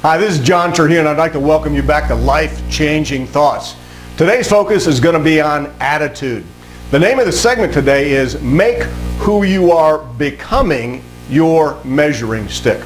Hi, this is John Terhune, and I'd like to welcome you back to Life-Changing Thoughts. Today's focus is going to be on attitude. The name of the segment today is Make Who You Are Becoming Your Measuring Stick.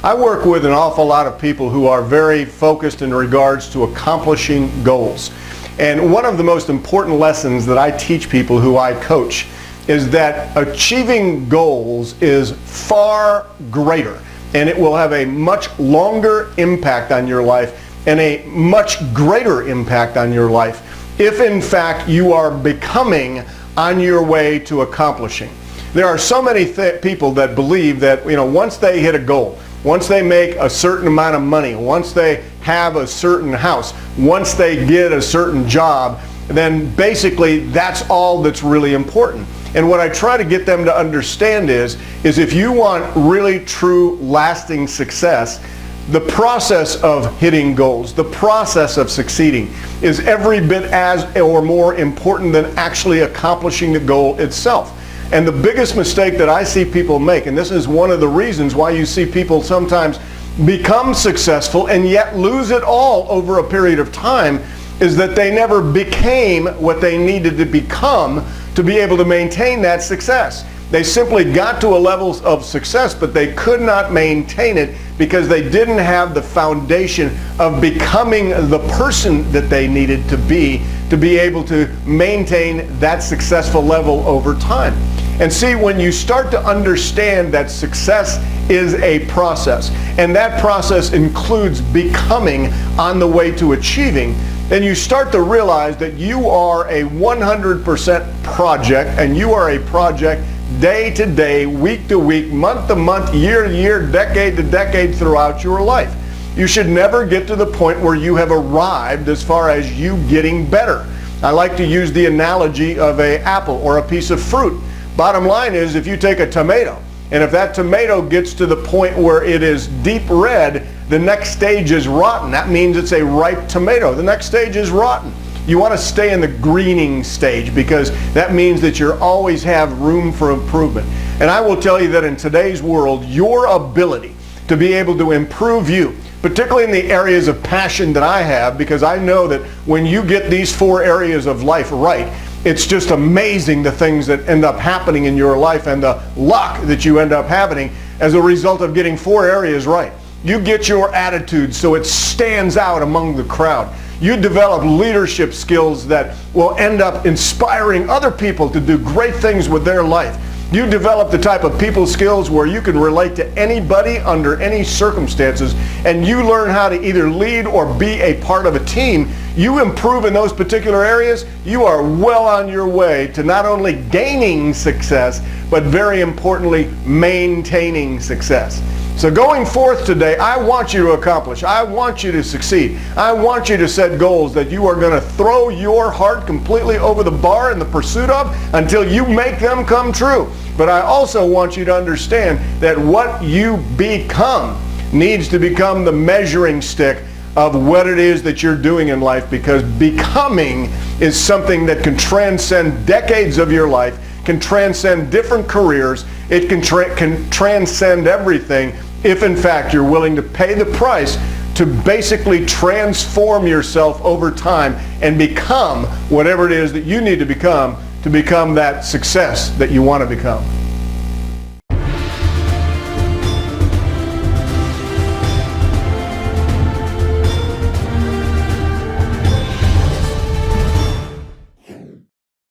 I work with an awful lot of people who are very focused in regards to accomplishing goals. And one of the most important lessons that I teach people who I coach is that achieving goals is far greater, and it will have a much longer impact on your life and a much greater impact on your life if in fact you are becoming on your way to accomplishing. There are so many people that believe that once they hit a goal, once they make a certain amount of money, once they have a certain house, once they get a certain job, then basically that's all that's really important. And what I try to get them to understand is if you want really true lasting success, the process of hitting goals, the process of succeeding is every bit as or more important than actually accomplishing the goal itself. And the biggest mistake that I see people make, and this is one of the reasons why you see people sometimes become successful and yet lose it all over a period of time, is that they never became what they needed to become to be able to maintain that success. They simply got to a level of success, but they could not maintain it because they didn't have the foundation of becoming the person that they needed to be able to maintain that successful level over time. And see, when you start to understand that success is a process, and that process includes becoming on the way to achieving, then you start to realize that you are a 100% project, and you are a project day to day, week to week, month to month, year to year, decade to decade throughout your life. You should never get to the point where you have arrived as far as you getting better. I like to use the analogy of an apple or a piece of fruit. Bottom line is, if you take a tomato, and if that tomato gets to the point where it is deep red, the next stage is rotten. That means it's a ripe tomato. The next stage is rotten. You want to stay in the greening stage because that means that you always have room for improvement. And I will tell you that in today's world, your ability to be able to improve you, particularly in the areas of passion that I have, because I know that when you get these 4 areas of life right, it's just amazing the things that end up happening in your life and the luck that you end up having as a result of getting 4 areas right. You get your attitude so it stands out among the crowd. You develop leadership skills that will end up inspiring other people to do great things with their life. You develop the type of people skills where you can relate to anybody under any circumstances, and you learn how to either lead or be a part of a team. You improve in those particular areas, you are well on your way to not only gaining success, but very importantly, maintaining success. So going forth today, I want you to accomplish. I want you to succeed. I want you to set goals that you are going to throw your heart completely over the bar in the pursuit of until you make them come true. But I also want you to understand that what you become needs to become the measuring stick of what it is that you're doing in life, because becoming is something that can transcend decades of your life, can transcend different careers, it can transcend everything if in fact you're willing to pay the price to basically transform yourself over time and become whatever it is that you need to become that success that you want to become.